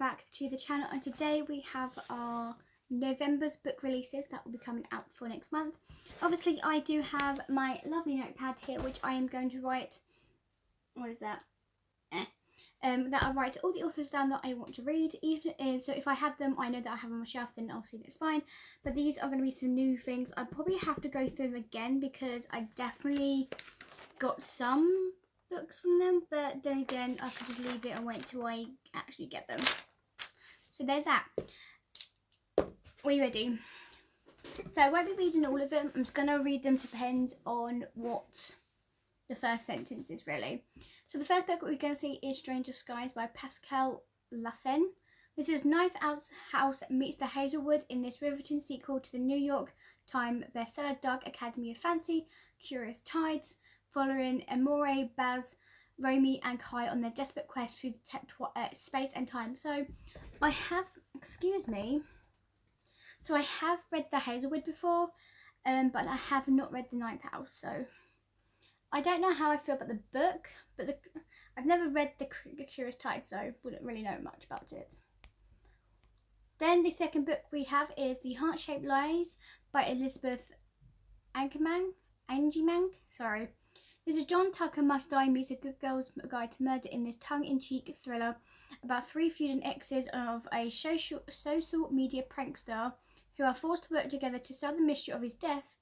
back to the channel, and today we have our November's book releases that will be coming out for next month. Obviously I do have my lovely notepad here which I am going to write, what is that? That I write all the authors down that I want to read. Even so if I had them, I know that I have them on my shelf, then obviously that's fine. But these are going to be some new things. I probably have to go through them again because I definitely got some books from them, but then again I could just leave it and wait till I actually get them. So there's that. Are you ready? So I won't be reading all of them. I'm just going to read them, depends on what the first sentence is really. So the first book we're going to see is Stranger Skies by Pascal Lassen. This is Knife House meets the Hazelwood in this riveting sequel to the New York Times bestseller Dark Academy of Fancy, Curious Tides, following Amore, Baz, Romy and Kai on their desperate quest through space and time. So I have, so I have read the Hazelwood before, but I have not read the Ninth House. So I don't know how I feel about the book, but I've never read the Curious Tide, so wouldn't really know much about it. Then the second book we have is The Heart-Shaped Lies by Elizabeth Angemang. Sorry. This is John Tucker Must Die meets a good girl's guide to murder in this tongue-in-cheek thriller about three feuding exes of a social media prankster who are forced to work together to solve the mystery of his death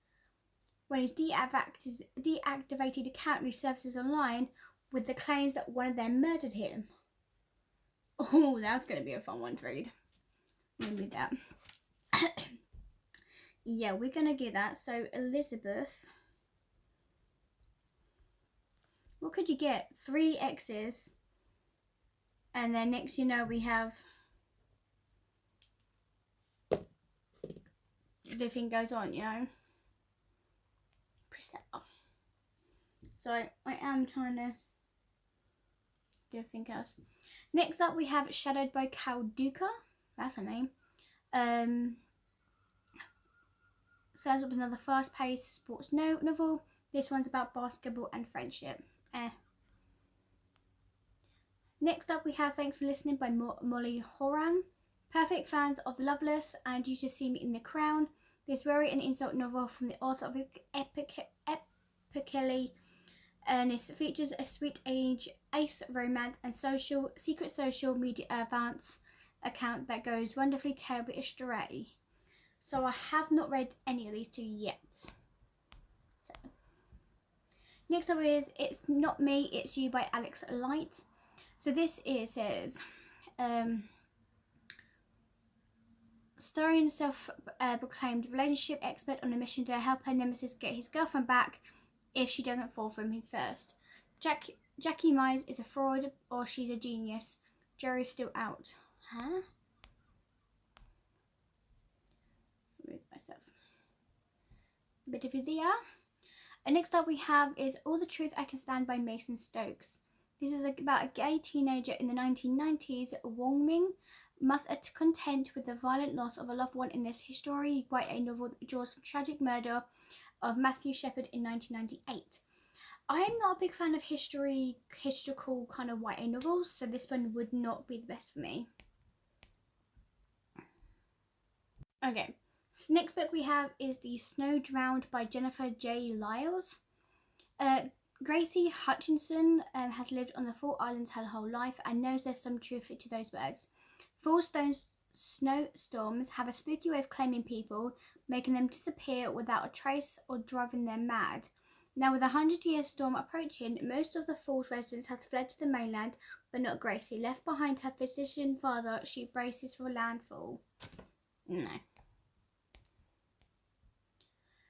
when his deactivated account resurfaces online with the claims that one of them murdered him. Oh, that's going to be a fun one to read. I'm going to read that. Yeah, we're going to get that. So, Elizabeth. What could you get? 3 exes. And then next you know we have the thing goes on, you know. Priscilla. So I am trying to do everything else. Next up we have Shadowed by Kalduka. That's her name. Serves up another fast-paced sports novel. This one's about basketball and friendship. Next up we have Thanks for Listening by Molly Horan. Perfect fans of The Loveless and You Should See Me in the Crown. This worry and insult novel from the author of Epically Ernest features a sweet ace romance and secret social media account that goes wonderfully terribly astray. So I have not read any of these two yet. So next up is It's Not Me, It's You by Alex Light. So this says starring self-proclaimed relationship expert on a mission to help her nemesis get his girlfriend back if she doesn't fall for him his first. Jackie Mize is a fraud or she's a genius. Jerry's still out. Huh? Remove myself. A bit of video. And next up we have is All the Truth I Can Stand by Mason Stokes. This is about a gay teenager in the 1990s, Wong Ming, must contend with the violent loss of a loved one in this historic YA novel that draws from tragic murder of Matthew Shepard in 1998. I am not a big fan of historical kind of YA novels, so this one would not be the best for me. Okay, so next book we have is The Snow Drowned by Jennifer J. Lyles. Gracie Hutchinson has lived on the Fall Island her whole life and knows there's some truth to those words. Fall snowstorms have a spooky way of claiming people, making them disappear without a trace or driving them mad. Now with a 100-year storm approaching, most of the Falls residents has fled to the mainland, but not Gracie. Left behind her physician father, she braces for landfall. No.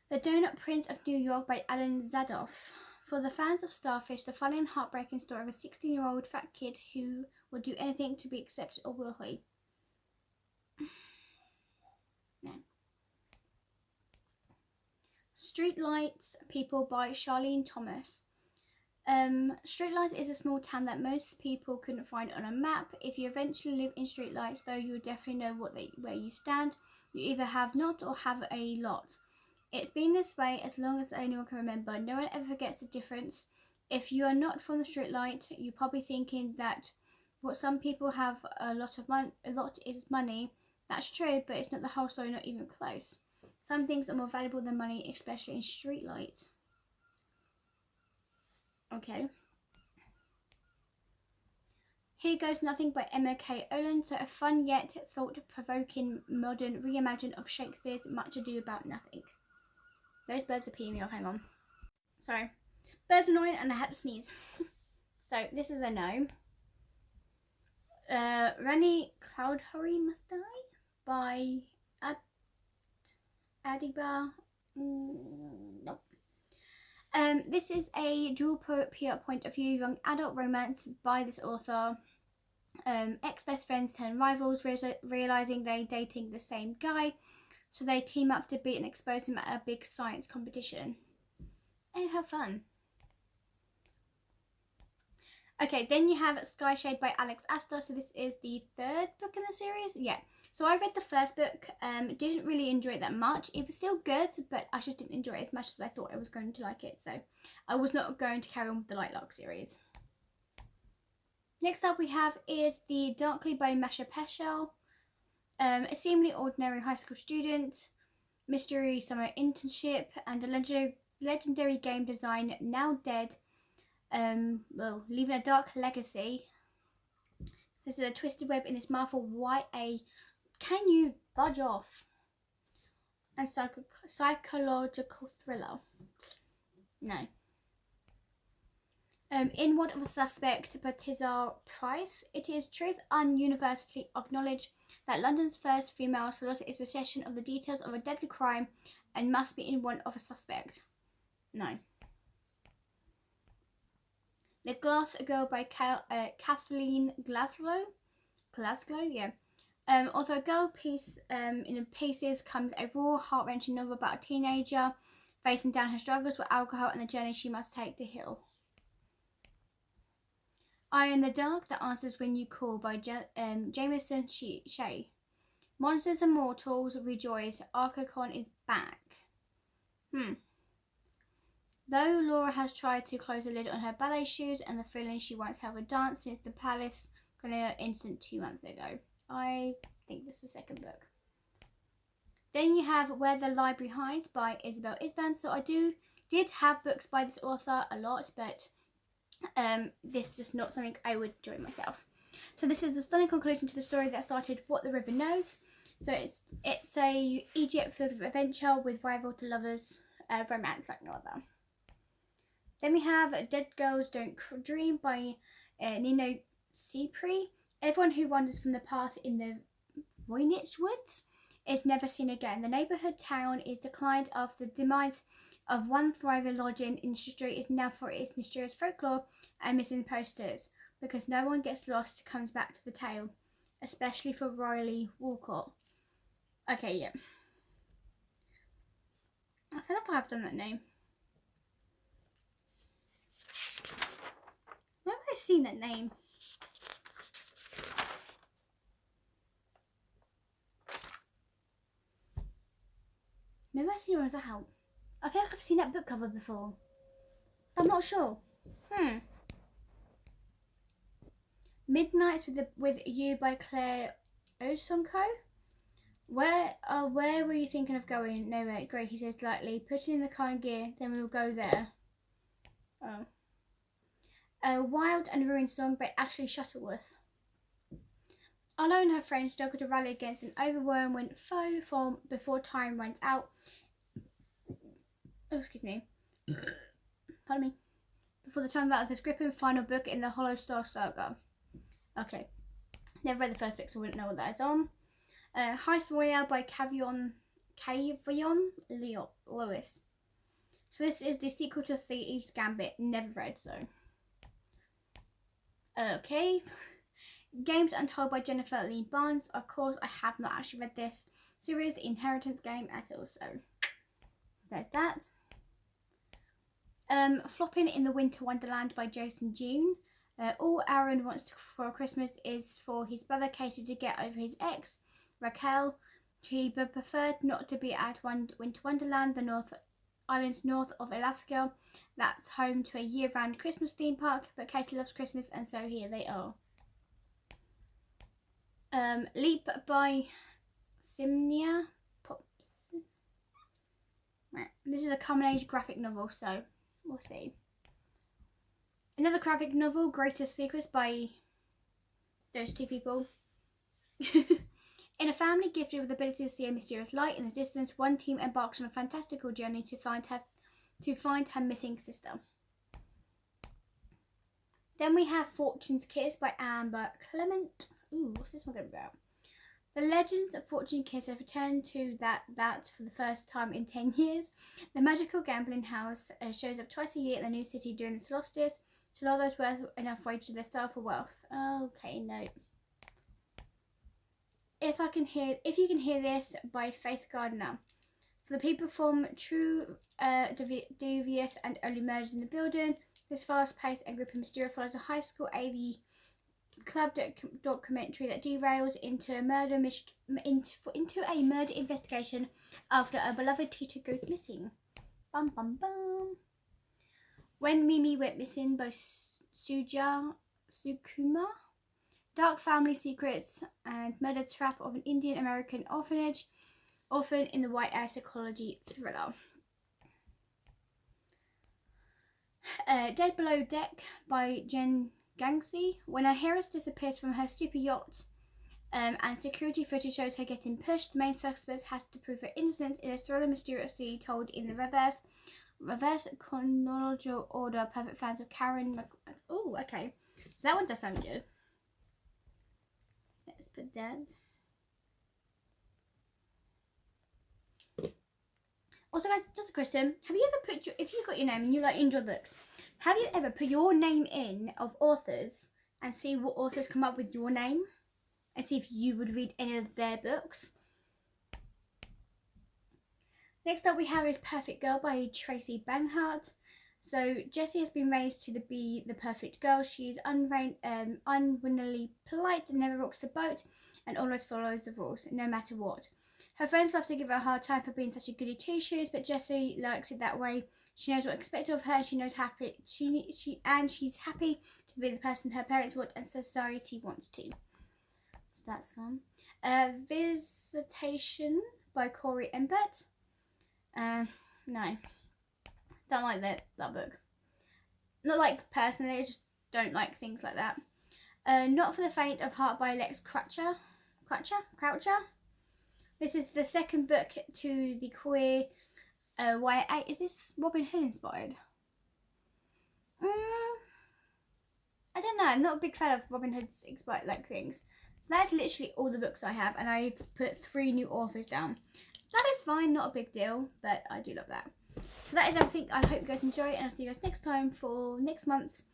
The Donut Prince of New York by Alan Zadoff. For the fans of Starfish, the funny and heartbreaking story of a 16-year-old fat kid who will do anything to be accepted, or will he? No. Streetlights People by Charlene Thomas. Streetlights is a small town that most people couldn't find on a map. If you eventually live in Streetlights, though, you will definitely know where you stand. You either have not or have a lot. It's been this way as long as anyone can remember. No one ever forgets the difference. If you are not from the Streetlight, you're probably thinking that What some people have a lot of money, a lot is money. That's true, but it's not the whole story, not even close. Some things are more valuable than money, especially in streetlight. Okay. Here Goes Nothing by Emma K. Olin. So a fun yet thought-provoking modern reimagining of Shakespeare's Much Ado About Nothing. Those birds are peeing me off, hang on. Sorry. Birds are annoying and I had to sneeze. So this is a no. Rani Cloudhurry Must Die by Adiba. Nope. This is a dual peer point of view young adult romance by this author. Ex-best friends turn rivals, realizing they're dating the same guy, so they team up to beat and expose him at a big science competition. Oh, how fun. Okay, then you have Sky Shade by Alex Astor. So this is the third book in the series. Yeah. So I read the first book, didn't really enjoy it that much. It was still good, but I just didn't enjoy it as much as I thought I was going to like it. So I was not going to carry on with the Lightlark series. Next up we have is the Darkly by Masha Peschel. A seemingly ordinary high school student, mystery summer internship, and a legendary game design now dead, leaving a dark legacy. This is a twisted web in this Marvel YA. Can you budge off? And psychological thriller. No. Inward of a Suspect by Tizar Price. It is truth ununiversally acknowledged that London's first female solicitor is possession of the details of a deadly crime and must be in one of a suspect. No. The Glass Girl by Kathleen Glasgow, yeah. Although a girl piece in pieces comes a raw, heart-wrenching novel about a teenager facing down her struggles with alcohol and the journey she must take to heal. Eye in the Dark, The Answers When You Call by Jameson Shea. Monsters and Mortals, rejoice, Archicon is back. Though Laura has tried to close the lid on her ballet shoes and the feeling she wants to have a dance since the Palace Grenadier incident 2 months ago. I think this is the second book. Then you have Where the Library Hides by Isabel Isban. So I did have books by this author a lot, but this is just not something I would enjoy myself. So this is the stunning conclusion to the story that started What the River Knows. So it's a Egypt filled with adventure with rival to lovers, romance like no other. Then we have Dead Girls Don't Dream by Nino Cipri. Everyone who wanders from the path in the Voynich Woods is never seen again. The neighbourhood town is declined after the demise of one thriving lodging industry is now for its mysterious folklore and missing posters, because no one gets lost comes back to the tale, especially for Riley Walcott. Okay, yeah. I feel like I've done that name. Where have I seen that name? Maybe I've seen it as a help. I feel like I've seen that book cover before. I'm not sure. Midnights with You by Claire Osonko. Where were you thinking of going? Nowhere. Great, he says lightly. Put it in the car and gear, then we will go there. Oh. A Wild and Ruined Song by Ashley Shuttleworth. Arlo and her friends struggle to rally against an overwhelming foe form before time runs out. Oh, excuse me. Pardon me. Before the time out of this gripping final book in the Hollow Star saga. Okay. Never read the first book, so I wouldn't know what that is on. Heist Royale by Cavion Lewis. So this is the sequel to Thieves Gambit. Never read, so. Okay. Games Untold by Jennifer Lee Barnes. Of course, I have not actually read this series, The Inheritance Game, at all, so there's that. Flopping in the Winter Wonderland by Jason June. All Aaron wants for Christmas is for his brother Casey to get over his ex, Raquel. He preferred not to be at Winter Wonderland, the islands north of Alaska. That's home to a year-round Christmas theme park, but Casey loves Christmas, and so here they are. Leap by Simnia Pops. Right. This is a coming-age graphic novel, so we'll see. Another graphic novel, Greatest Secrets, by those two people. In a family gifted with the ability to see a mysterious light in the distance, one team embarks on a fantastical journey to find her missing sister. Then we have Fortune's Kiss by Amber Clement. Ooh, what's this one going to be about? The legends of Fortune Kiss have returned to that for the first time in 10 years. The magical gambling house shows up twice a year in the new city during the solstice to lull those worth enough wages their star for wealth. Okay, no. If you can hear this, by Faith Gardner. For the people from True, Devious, and Only Murders in the Building, this fast-paced and gripping mystery follows a high school AV club documentary that derails into a murder investigation after a beloved teacher goes missing. Bum bum bum. When Mimi Went Missing by Sukuma. Dark family secrets and murder trap of an Indian American orphan in the White House psychology thriller. Dead Below Deck by Jen Gangsey. When her heiress disappears from her super yacht and security footage shows her getting pushed, the main suspect has to prove her innocence in a thriller mysteriously told in the reverse chronological order. Perfect fans of Karen Oh, okay. So that one does sound good. Let's put that. Also, guys, just a question. Have you ever put if you got your name and you like enjoy books, have you ever put your name in of authors and see what authors come up with your name and see if you would read any of their books? Next up we have is Perfect Girl by Tracy Banhart. So Jessie has been raised to be the perfect girl. She is unwinningly polite and never rocks the boat and always follows the rules, no matter what. Her friends love to give her a hard time for being such a goody two-shoes, but Jessie likes it that way. She knows what expected of her, and she's happy to be the person her parents want and society wants to. So that's fun. Visitation by Corey Embert. No. Don't like that book. Not like personally, I just don't like things like that. Not for the Faint of Heart by Lex Croucher. This is the second book to the queer YA. Is this Robin Hood inspired? I don't know. I'm not a big fan of Robin Hood's inspired things. So that's literally all the books I have, and I've put 3 new authors down. That is fine, not a big deal, but I do love that. So that is everything. I hope you guys enjoy it, and I'll see you guys next time for next month's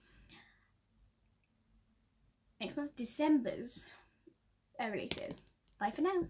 December's releases. Bye for now.